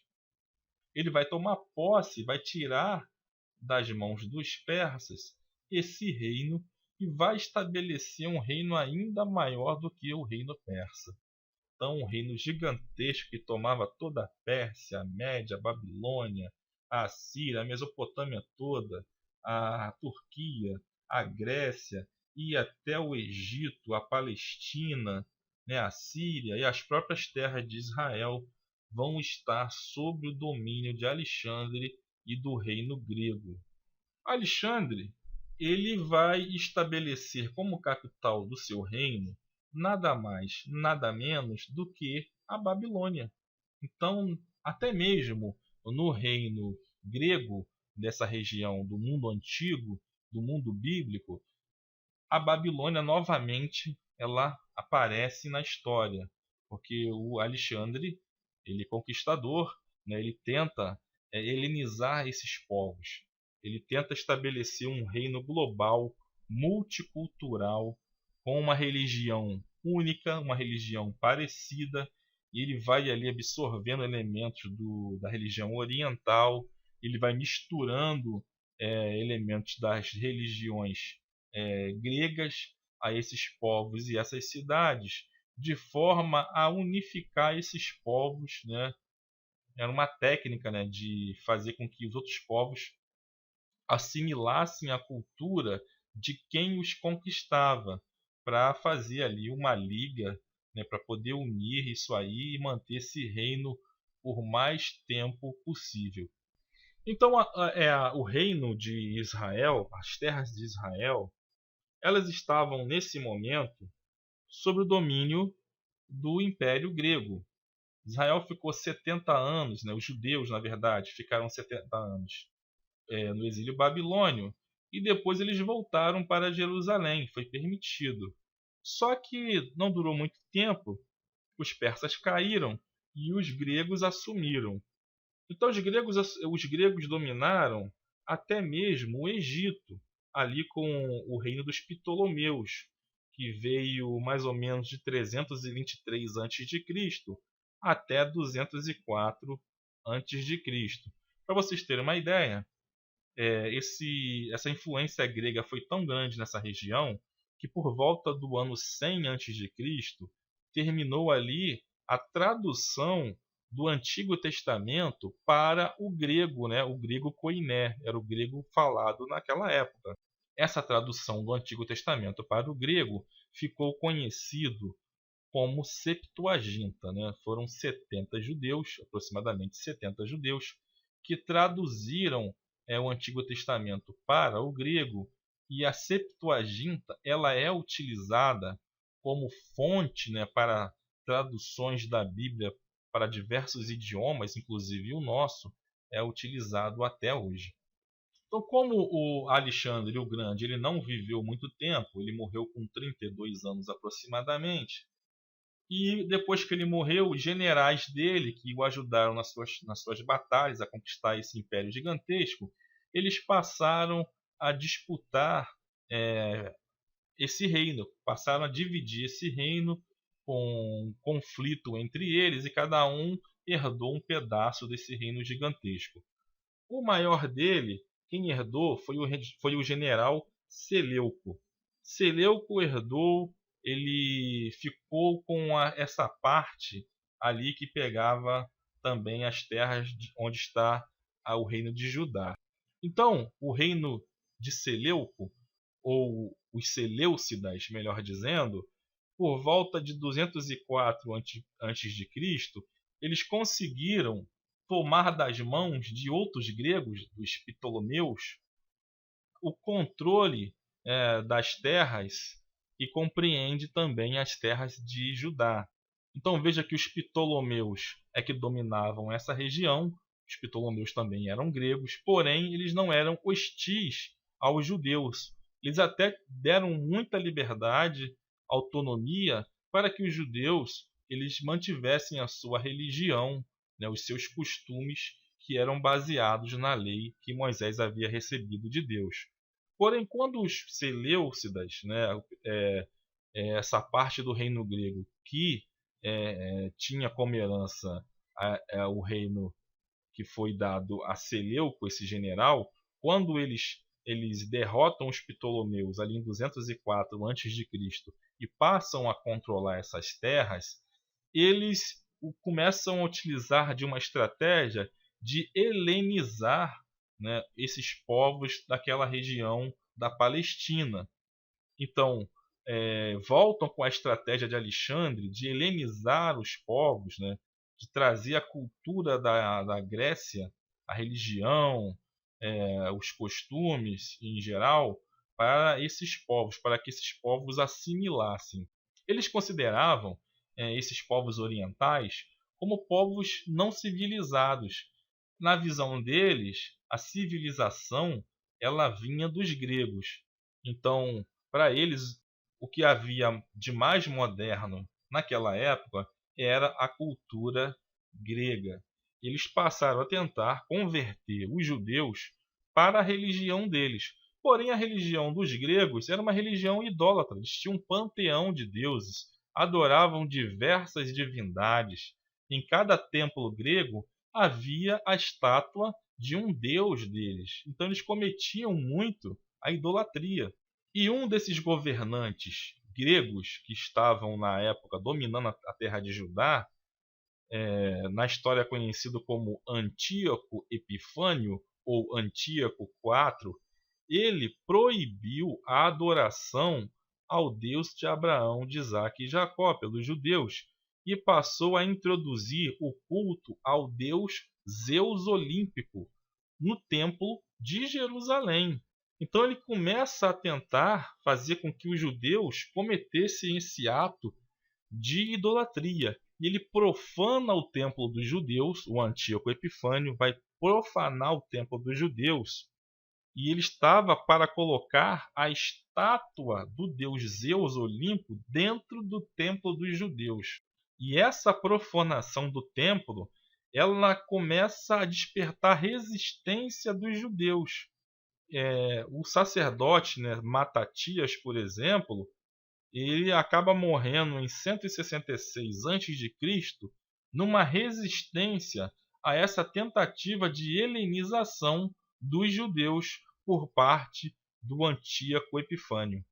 Ele vai tomar posse, vai tirar das mãos dos persas esse reino e vai estabelecer um reino ainda maior do que o reino persa. Então, um reino gigantesco que tomava toda a Pérsia, a Média, a Babilônia, a Assíria, a Mesopotâmia toda, a Turquia, a Grécia e até o Egito, a Palestina, né, a Síria e as próprias terras de Israel vão estar sob o domínio de Alexandre e do reino grego. Alexandre, ele vai estabelecer como capital do seu reino nada mais, nada menos do que a Babilônia. Então, até mesmo no reino grego, dessa região do mundo antigo, do mundo bíblico, a Babilônia novamente ela aparece na história, porque o Alexandre, ele é conquistador, né, ele tenta helenizar esses povos. Ele tenta estabelecer um reino global, multicultural, com uma religião única, uma religião parecida, e ele vai ali absorvendo elementos da religião oriental, ele vai misturando elementos das religiões gregas a esses povos e essas cidades, de forma a unificar esses povos, né? Era uma técnica, né, de fazer com que os outros povos assimilassem a cultura de quem os conquistava, para fazer ali uma liga, né, para poder unir isso aí e manter esse reino por mais tempo possível. Então, o reino de Israel, as terras de Israel, elas estavam nesse momento sob o domínio do Império Grego. Israel ficou 70 anos, né, os judeus, na verdade, ficaram 70 anos no exílio babilônio, e depois eles voltaram para Jerusalém, foi permitido. Só que não durou muito tempo, os persas caíram e os gregos assumiram. Então os gregos dominaram até mesmo o Egito, ali com o reino dos Ptolomeus, que veio mais ou menos de 323 a.C. até 204 a.C. Para vocês terem uma ideia, essa influência grega foi tão grande nessa região que por volta do ano 100 a.C. terminou ali a tradução do Antigo Testamento para o grego, né? O grego koiné, era o grego falado naquela época. Essa tradução do Antigo Testamento para o grego ficou conhecido como Septuaginta, né? Foram 70 judeus, aproximadamente 70 judeus, que traduziram o Antigo Testamento para o grego, e a Septuaginta ela é utilizada como fonte, né, para traduções da Bíblia para diversos idiomas, inclusive o nosso, é utilizado até hoje. Então, como o Alexandre o Grande ele não viveu muito tempo, ele morreu com 32 anos aproximadamente, e depois que ele morreu, os generais dele, que o ajudaram nas suas batalhas a conquistar esse império gigantesco, eles passaram a disputar esse reino, passaram a dividir esse reino com conflito entre eles e cada um herdou um pedaço desse reino gigantesco. O maior dele, quem herdou, foi o general Seleuco. Seleuco herdou, ele ficou com essa parte ali que pegava também as terras onde está o reino de Judá. Então, o reino de Seleuco, ou os Seleucidas, melhor dizendo, por volta de 204 antes de Cristo, eles conseguiram tomar das mãos de outros gregos, dos Ptolomeus, o controle das terras e compreende também as terras de Judá. Então veja que os Ptolomeus é que dominavam essa região, os Ptolomeus também eram gregos, porém eles não eram hostis aos judeus. Eles até deram muita liberdade, autonomia, para que os judeus eles mantivessem a sua religião, né, os seus costumes que eram baseados na lei que Moisés havia recebido de Deus. Porém, quando os Seleucidas, né, essa parte do reino grego que tinha como herança o reino que foi dado a Seleuco, esse general, quando eles derrotam os Ptolomeus ali em 204 a.C. e passam a controlar essas terras, eles começam a utilizar de uma estratégia de helenizar, né, esses povos daquela região da Palestina. Então, voltam com a estratégia de Alexandre de helenizar os povos, né, de trazer a cultura da Grécia, a religião, os costumes em geral, para esses povos, para que esses povos assimilassem. Eles consideravam esses povos orientais como povos não civilizados. Na visão deles, a civilização ela vinha dos gregos. Então, para eles, o que havia de mais moderno naquela época era a cultura grega. Eles passaram a tentar converter os judeus para a religião deles. Porém, a religião dos gregos era uma religião idólatra. Eles tinham um panteão de deuses, adoravam diversas divindades. Em cada templo grego havia a estátua de um deus deles. Então, eles cometiam muito a idolatria. E um desses governantes gregos que estavam na época dominando a terra de Judá, na história conhecido como Antíoco Epifânio ou Antíoco IV, ele proibiu a adoração ao Deus de Abraão, de Isaque e Jacó pelos judeus e passou a introduzir o culto ao deus Zeus Olímpico no templo de Jerusalém. Então ele começa a tentar fazer com que os judeus cometessem esse ato de idolatria. E ele profana o templo dos judeus, o Antíoco Epifânio vai profanar o templo dos judeus. E ele estava para colocar a estátua do deus Zeus Olimpo dentro do templo dos judeus. E essa profanação do templo, ela começa a despertar resistência dos judeus. O sacerdote, né, Matatias, por exemplo, ele acaba morrendo em 166 a.C. numa resistência a essa tentativa de helenização dos judeus por parte do Antíoco Epifânio.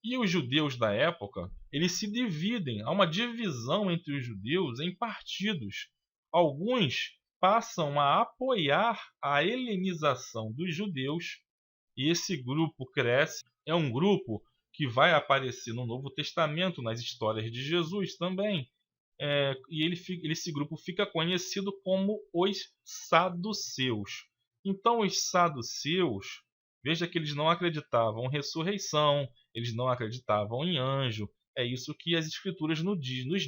E os judeus da época, eles se dividem, há uma divisão entre os judeus em partidos. Alguns passam a apoiar a helenização dos judeus, e esse grupo cresce. É um grupo que vai aparecer no Novo Testamento, nas histórias de Jesus também. E esse grupo fica conhecido como os saduceus. Então, os saduceus, veja que eles não acreditavam em ressurreição, eles não acreditavam em anjo. É isso que as escrituras nos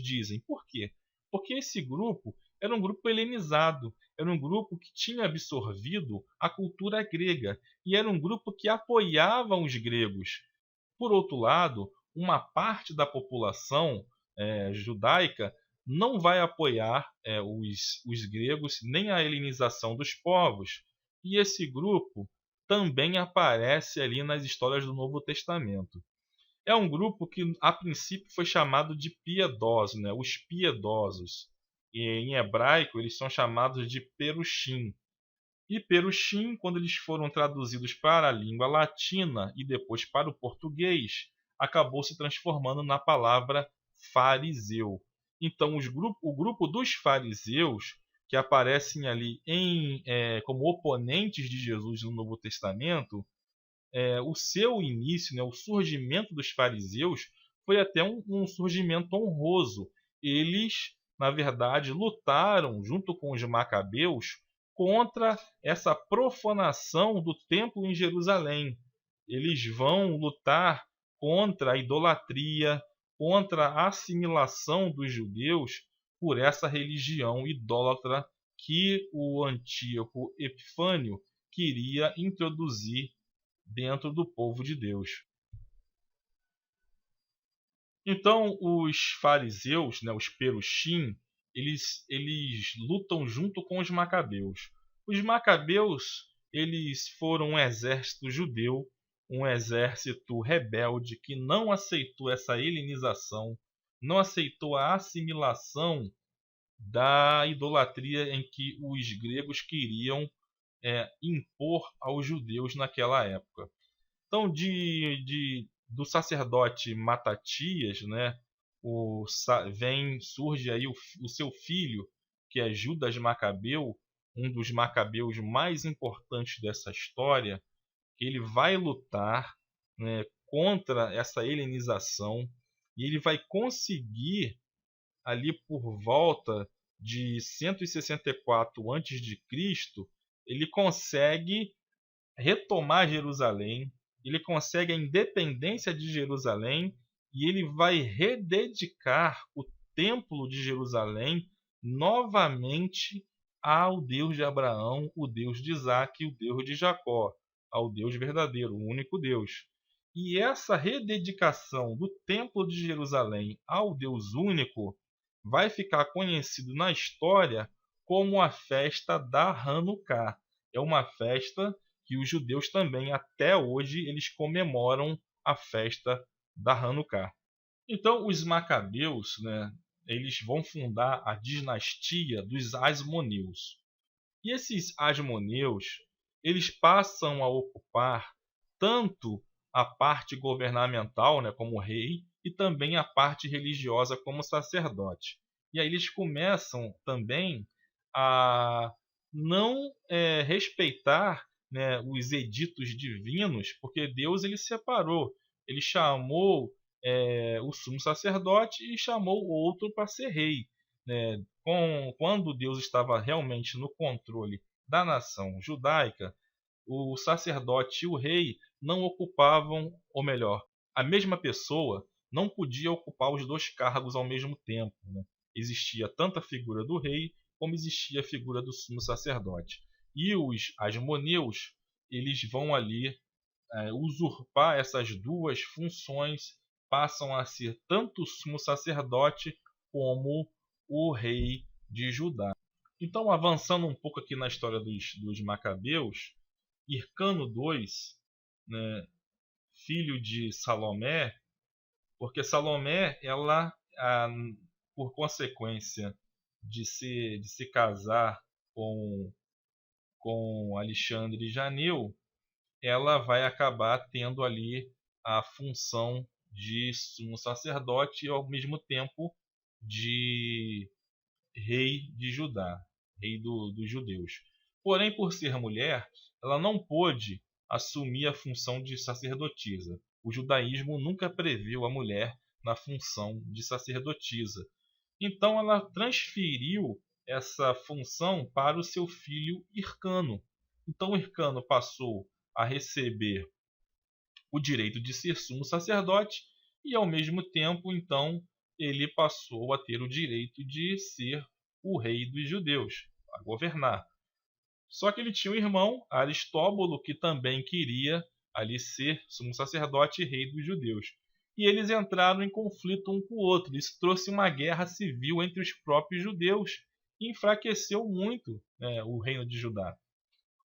dizem. Por quê? Porque esse grupo era um grupo helenizado, era um grupo que tinha absorvido a cultura grega e era um grupo que apoiava os gregos. Por outro lado, uma parte da população judaica não vai apoiar os gregos nem a helenização dos povos. E esse grupo também aparece ali nas histórias do Novo Testamento. É um grupo que a princípio foi chamado de piedosos, né? Os piedosos. E em hebraico eles são chamados de perushim. E perushim, quando eles foram traduzidos para a língua latina e depois para o português, acabou se transformando na palavra fariseu. Então o grupo dos fariseus, que aparecem ali como oponentes de Jesus no Novo Testamento, o seu início, né, o surgimento dos fariseus, foi até um surgimento honroso. Eles, na verdade, lutaram junto com os macabeus contra essa profanação do templo em Jerusalém. Eles vão lutar contra a idolatria, contra a assimilação dos judeus por essa religião idólatra que o Antíoco Epifânio queria introduzir dentro do povo de Deus. Então, os fariseus, né, os perushim, eles lutam junto com os macabeus. Os macabeus, eles foram um exército judeu, um exército rebelde que não aceitou essa helenização, não aceitou a assimilação da idolatria em que os gregos queriam impor aos judeus naquela época. Então, do sacerdote Matatias, né, surge aí o seu filho, que é Judas Macabeu, um dos macabeus mais importantes dessa história, que ele vai lutar, né, contra essa helenização e ele vai conseguir, ali por volta de 164 a.C., ele consegue retomar Jerusalém, ele consegue a independência de Jerusalém e ele vai rededicar o templo de Jerusalém novamente ao Deus de Abraão, o Deus de Isaac e o Deus de Jacó, ao Deus verdadeiro, o único Deus. E essa rededicação do templo de Jerusalém ao Deus único vai ficar conhecido na história como a festa da Hanukkah. É uma festa que os judeus também, até hoje, eles comemoram a festa da Hanukkah. Então, os macabeus, né, eles vão fundar a dinastia dos Asmoneus. E esses Asmoneus, eles passam a ocupar tanto a parte governamental, né, como rei, e também a parte religiosa como sacerdote. E aí eles começam também a não respeitar, né, os editos divinos, porque Deus ele separou, ele chamou o sumo sacerdote e chamou outro para ser rei, né? Quando Deus estava realmente no controle da nação judaica, o sacerdote e o rei não ocupavam, ou melhor, a mesma pessoa não podia ocupar os dois cargos ao mesmo tempo, né? Existia tanto a figura do rei como existia a figura do sumo sacerdote. E os asmoneus, eles vão ali usurpar essas duas funções, passam a ser tanto o sumo sacerdote como o rei de Judá. Então, avançando um pouco aqui na história dos macabeus, Hircano II, né, filho de Salomé, porque Salomé, ela, por consequência de se casar com Alexandre Janeu, ela vai acabar tendo ali a função de sumo sacerdote e ao mesmo tempo de rei de Judá, rei dos judeus. Porém, por ser mulher, ela não pôde assumir a função de sacerdotisa. O judaísmo nunca previu a mulher na função de sacerdotisa. Então ela transferiu essa função para o seu filho Hircano. Então Hircano passou a receber o direito de ser sumo sacerdote e, ao mesmo tempo, então, ele passou a ter o direito de ser o rei dos judeus, a governar. Só que ele tinha um irmão, Aristóbulo, que também queria ali ser sumo sacerdote e rei dos judeus. E eles entraram em conflito um com o outro. Isso trouxe uma guerra civil entre os próprios judeus e enfraqueceu muito, né, o reino de Judá.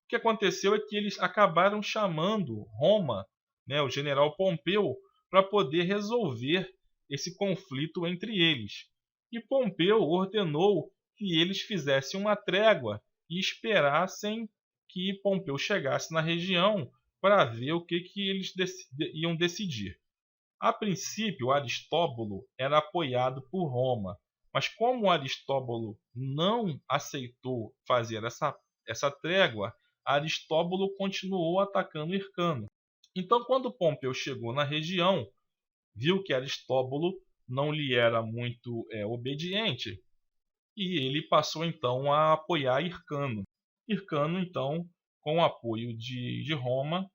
O que aconteceu é que eles acabaram chamando Roma, né, o general Pompeu, para poder resolver esse conflito entre eles. E Pompeu ordenou que eles fizessem uma trégua e esperassem que Pompeu chegasse na região para ver o que eles iam decidir. A princípio, Aristóbulo era apoiado por Roma, mas como Aristóbulo não aceitou fazer essa trégua, Aristóbulo continuou atacando Hircano. Então, quando Pompeu chegou na região, viu que Aristóbulo não lhe era muito obediente, e ele passou então a apoiar Hircano. Hircano, então, com o apoio de Roma,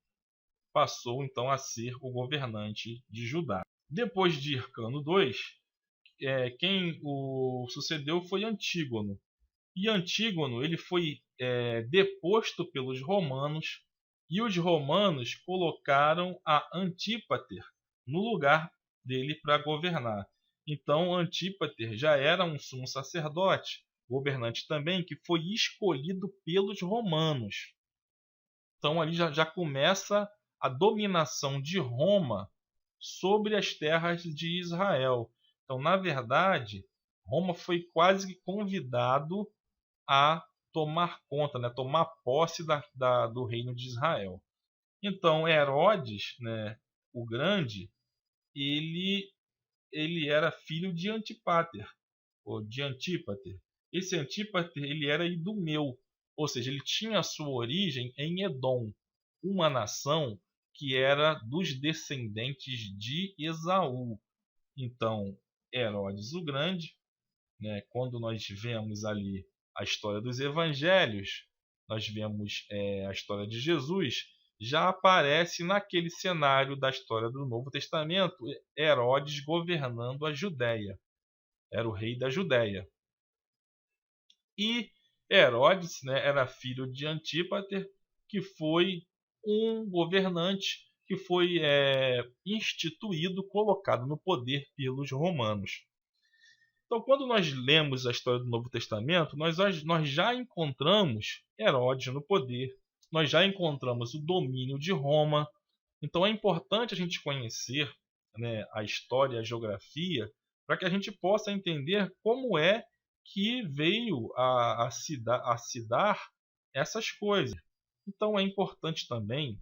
passou então a ser o governante de Judá. Depois de Hircano II, quem o sucedeu foi Antígono. E Antígono ele foi deposto pelos romanos, e os romanos colocaram a Antípater no lugar dele para governar. Então Antípater já era um sumo sacerdote, governante também, que foi escolhido pelos romanos. Então ali já começa a dominação de Roma sobre as terras de Israel. Então, na verdade, Roma foi quase que convidado a tomar conta, né, tomar posse do reino de Israel. Então, Herodes, né, o Grande, ele era filho de Antípater, ou de Antípater. Esse Antípater ele era idumeu, ou seja, ele tinha a sua origem em Edom, uma nação que era dos descendentes de Esaú. Então, Herodes o Grande, né, quando nós vemos ali a história dos evangelhos, nós vemos a história de Jesus, já aparece naquele cenário da história do Novo Testamento Herodes governando a Judéia. Era o rei da Judéia. E Herodes, né, era filho de Antípater, que foi um governante que foi instituído, colocado no poder pelos romanos. Então, quando nós lemos a história do Novo Testamento, nós já encontramos Herodes no poder, nós já encontramos o domínio de Roma. Então, é importante a gente conhecer, né, a história e a geografia para que a gente possa entender como é que veio a se dar essas coisas. Então, é importante também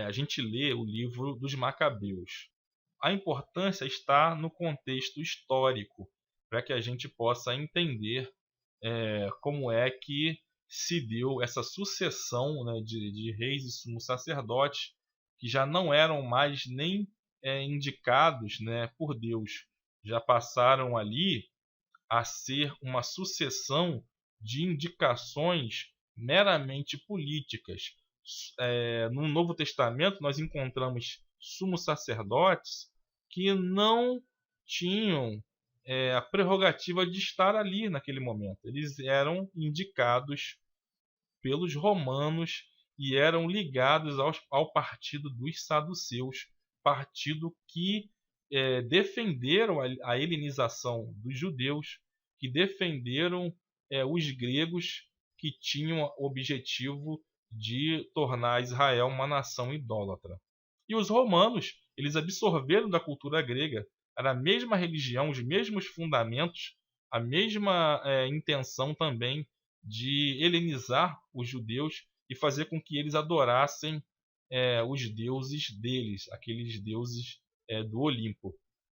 a gente ler o livro dos Macabeus. A importância está no contexto histórico, para que a gente possa entender como é que se deu essa sucessão, né, de reis e sumos sacerdotes que já não eram mais nem indicados, né, por Deus. Já passaram ali a ser uma sucessão de indicações meramente políticas. No Novo Testamento nós encontramos sumos sacerdotes que não tinham a prerrogativa de estar ali naquele momento. Eles eram indicados pelos romanos e eram ligados ao partido dos saduceus, partido que defenderam a helenização dos judeus, que defenderam os gregos, que tinham o objetivo de tornar Israel uma nação idólatra. E os romanos, eles absorveram da cultura grega, era a mesma religião, os mesmos fundamentos, a mesma intenção também de helenizar os judeus e fazer com que eles adorassem os deuses deles, aqueles deuses do Olimpo.